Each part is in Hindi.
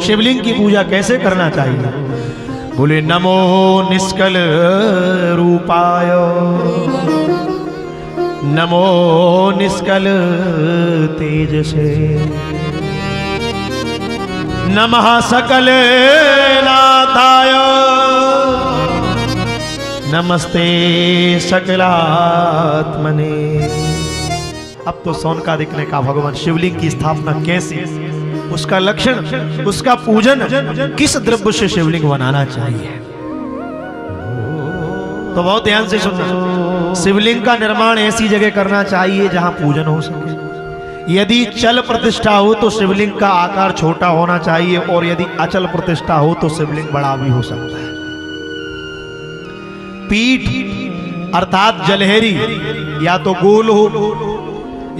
शिवलिंग की पूजा कैसे करना चाहिए? बोले नमो निष्कल रूपाय, नमो निष्कल तेजसे, नमः सकल नाथाय, नमस्ते सकलात्मने। अब तो सौनकादिक ने कहा भगवान शिवलिंग की स्थापना कैसे, उसका लक्षण, उसका पूजन, किस द्रव्य से शिवलिंग बनाना चाहिए। तो बहुत ध्यान से सुनना। शिवलिंग का निर्माण ऐसी जगह करना चाहिए जहां पूजन हो सके। यदि चल प्रतिष्ठा हो तो शिवलिंग का आकार छोटा होना चाहिए, और यदि अचल प्रतिष्ठा हो तो शिवलिंग बड़ा भी हो सकता है। पीठ अर्थात जलहरी या तो गोल हो,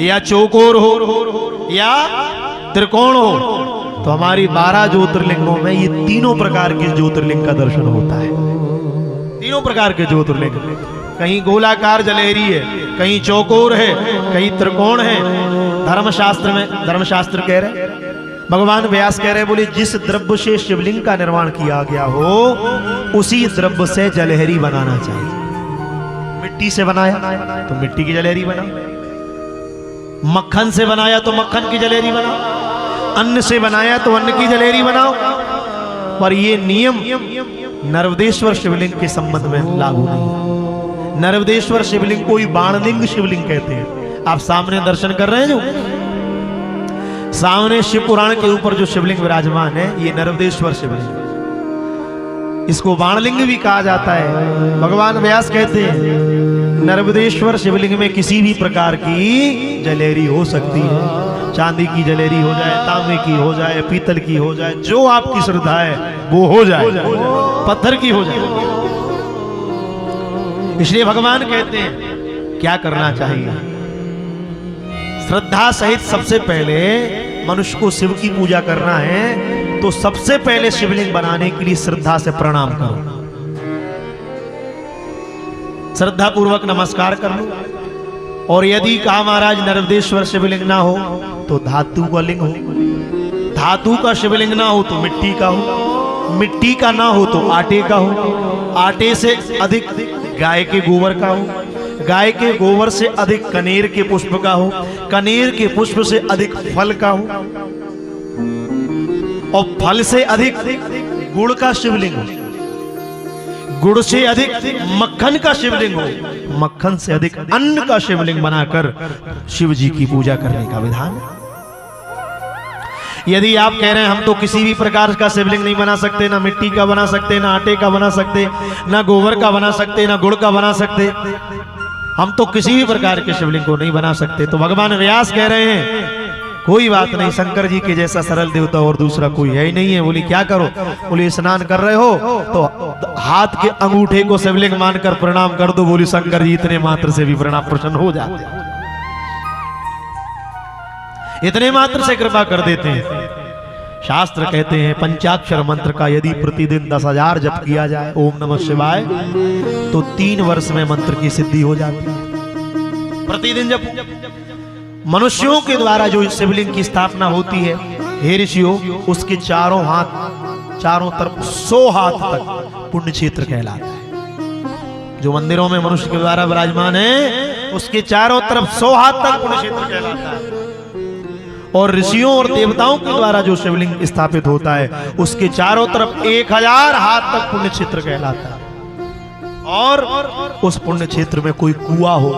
या चौकोर हो, या त्रिकोण हो। तो हमारी 12 ज्योतिर्लिंगों में ये तीनों प्रकार के ज्योतिर्लिंग का दर्शन होता है। तीनों प्रकार के ज्योतिर्लिंग, कहीं गोलाकार जलहरी है, कहीं चौकोर है, कहीं त्रिकोण है। धर्मशास्त्र में, धर्मशास्त्र कह रहे, भगवान व्यास कह रहे, बोले जिस द्रव्य से शिवलिंग का निर्माण किया गया हो उसी द्रव्य से जलहरी बनाना चाहिए। मिट्टी से बनाया तो मिट्टी की जलहरी बनाओ, मक्खन से बनाया तो मक्खन की जलेरी बनाओ, अन्न से बनाया तो अन्न की जलेरी बनाओ। पर ये नियम नर्वदेश्वर शिवलिंग के संबंध में लागू नहीं। नर्वदेश्वर शिवलिंग को ही बाणलिंग शिवलिंग कहते हैं। आप सामने दर्शन कर रहे हैं, जो सामने शिव पुराण के ऊपर जो शिवलिंग विराजमान है, ये नर्वदेश्वर शिवलिंग, इसको बाणलिंग भी कहा जाता है। भगवान व्यास कहते हैं नर्वदेश्वर शिवलिंग में किसी भी प्रकार की जलेरी हो सकती है। चांदी की जलेरी हो जाए, तांबे की हो जाए, पीतल की हो जाए, जो आपकी श्रद्धा है वो हो जाए, पत्थर की हो जाए। इसलिए भगवान कहते हैं क्या करना चाहिए? श्रद्धा सहित सबसे पहले मनुष्य को शिव की पूजा करना है तो सबसे पहले शिवलिंग बनाने के लिए श्रद्धा से प्रणाम करो, श्रद्धा पूर्वक नमस्कार कर लो। और यदि कहा महाराज नर्वदेश्वर शिवलिंग ना हो तो धातु का लिंग हो, धातु का शिवलिंग ना हो तो मिट्टी का हो, मिट्टी का ना हो तो आटे का हो, आटे से अधिक गाय के गोबर का हो, गाय के गोबर से अधिक कनेर के पुष्प का हो, कनेर के पुष्प से अधिक फल का हो, और फल से अधिक गुड़ का शिवलिंग हो, गुड़ से अधिक मक्खन का शिवलिंग हो, मक्खन से अधिक अन्न का शिवलिंग बनाकर शिव जी की पूजा करने का विधान। यदि आप कह रहे हैं हम तो किसी भी प्रकार का शिवलिंग नहीं बना सकते, ना मिट्टी का बना सकते, ना आटे का बना सकते, ना गोबर का बना सकते, ना गुड़ का बना सकते, हम तो किसी भी प्रकार के शिवलिंग को नहीं बना सकते, तो भगवान व्यास कह रहे हैं कोई बात नहीं, शंकर जी के जैसा सरल देवता और दूसरा कोई है ही नहीं है। बोली क्या करो? बोली स्नान कर रहे हो तो हाथ के अंगूठे को शिवलिंग मानकर प्रणाम कर दो। बोली शंकर जी इतने मात्र से भी प्रणाम प्रसन्न हो जाते, इतने मात्र से कृपा कर देते हैं। शास्त्र कहते हैं पंचाक्षर मंत्र का यदि प्रतिदिन 10,000 जप किया जाए ओम नमः शिवाय तो 3 वर्ष में मंत्र की सिद्धि हो जाती है। प्रतिदिन जप। मनुष्यों के द्वारा जो शिवलिंग की स्थापना होती है हे ऋषियों, उसके चारों हाथ, चारों तरफ 100 हाथ तक पुण्य क्षेत्र कहलाता है। जो मंदिरों में मनुष्य के द्वारा विराजमान है उसके चारों तरफ 100 हाथ तक पुण्य क्षेत्र कहलाता है। और ऋषियों और देवताओं के द्वारा जो शिवलिंग स्थापित होता है उसके चारों तरफ 1000 हाथ तक पुण्य क्षेत्र कहलाता है। और उस पुण्य क्षेत्र में कोई कुआं हो,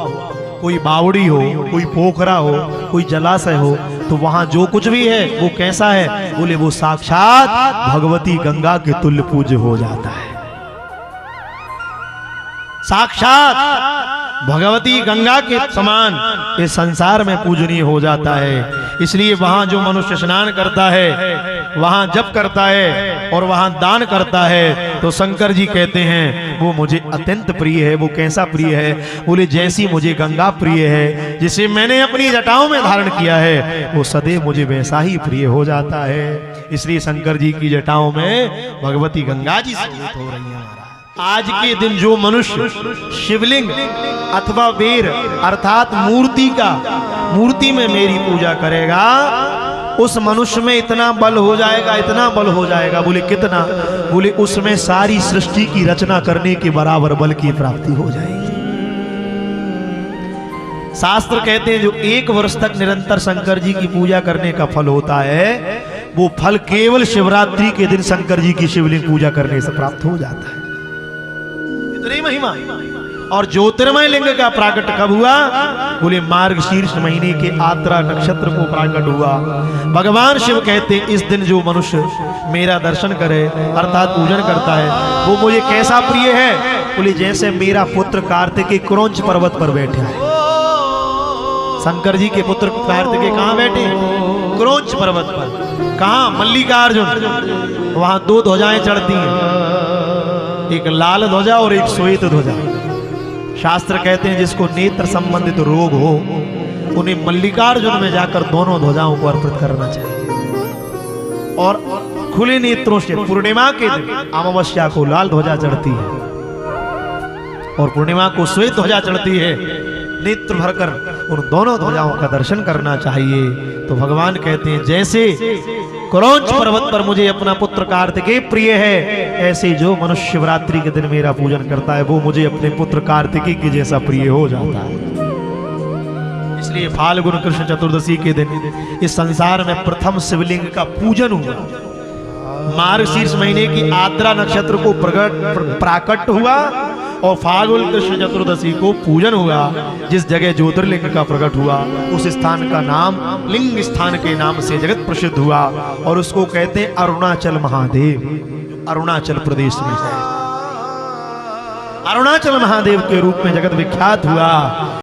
कोई बावड़ी हो, कोई पोखरा हो, कोई जलाशय हो, तो वहां जो कुछ भी है वो कैसा है? बोले वो साक्षात भगवती गंगा के तुल्य पूज्य हो जाता है। साक्षात भगवती गंगा के समान इस संसार में पूजनीय हो जाता है। इसलिए वहां जो मनुष्य स्नान करता है, वहां जप करता है और वहां दान करता है तो शंकर जी कहते हैं वो मुझे अत्यंत प्रिय है। वो कैसा प्रिय है? बोले जैसी मुझे गंगा प्रिय है, जिसे मैंने अपनी जटाओं में धारण किया है, वो सदैव मुझे वैसा ही प्रिय हो जाता है। इसलिए शंकर जी की जटाओं में भगवती गंगा जी स्थित हो रही है। आज के दिन जो मनुष्य शिवलिंग अथवा वीर अर्थात मूर्ति में मेरी पूजा करेगा उस मनुष्य में इतना बल हो जाएगा, इतना बल हो जाएगा। बोले कितना? बोले उसमें सारी सृष्टि की रचना करने के बराबर बल की प्राप्ति हो जाएगी। शास्त्र कहते हैं जो 1 वर्ष तक निरंतर शंकर जी की पूजा करने का फल होता है, वो फल केवल शिवरात्रि के दिन शंकर जी की शिवलिंग पूजा करने से प्राप्त हो जाता है। इतनी महिमा। और ज्योतिर्मय लिंग का प्राकट कब हुआ? बोले मार्गशीर्ष महीने के आद्रा नक्षत्र को प्राकट हुआ। भगवान शिव कहते हैं इस दिन जो मनुष्य मेरा दर्शन करे अर्थात पूजन करता है वो मुझे कैसा प्रिय है? बोले जैसे मेरा पुत्र कार्तिकेय क्रौंच पर्वत पर बैठा है। शंकर जी के पुत्र कार्तिकेय कहाँ बैठे? क्रौंच पर्वत पर। कहाँ? मल्लिकार्जुन। वहां 2 ध्वजाएं चढ़ती हैं, एक लाल ध्वजा और एक श्वेत ध्वजा। शास्त्र कहते हैं जिसको नेत्र संबंधित रोग हो उन्हें मल्लिकार्जुन में जाकर दोनों ध्वजाओं को अर्पित करना चाहिए। और खुले नेत्रों से पूर्णिमा के दिन अमावस्या को लाल ध्वजा चढ़ती है और पूर्णिमा को श्वेत ध्वजा चढ़ती है। नेत्र भरकर उन दोनों ध्वजाओं का दर्शन करना चाहिए। तो भगवान कहते हैं जैसे क्रौंच पर्वत पर मुझे अपना पुत्र कार्तिकेय प्रिय है, ऐसे जो मनुष्य शिवरात्रि के दिन मेरा पूजन करता है वो मुझे अपने पुत्र कार्तिकेय के जैसा प्रिय हो जाता है। इसलिए फाल्गुन कृष्ण चतुर्दशी के दिन इस संसार में प्रथम शिवलिंग का पूजन हुआ। मार्गशीर्ष महीने की आद्रा नक्षत्र को प्राकट हुआ और फाल्गुन कृष्ण चतुर्दशी को पूजन हुआ। जिस जगह ज्योतिर्लिंग का प्रकट हुआ उस स्थान का नाम लिंग स्थान के नाम से जगत प्रसिद्ध हुआ और उसको कहते हैं अरुणाचल महादेव। अरुणाचल प्रदेश में है, अरुणाचल महादेव के रूप में जगत विख्यात हुआ।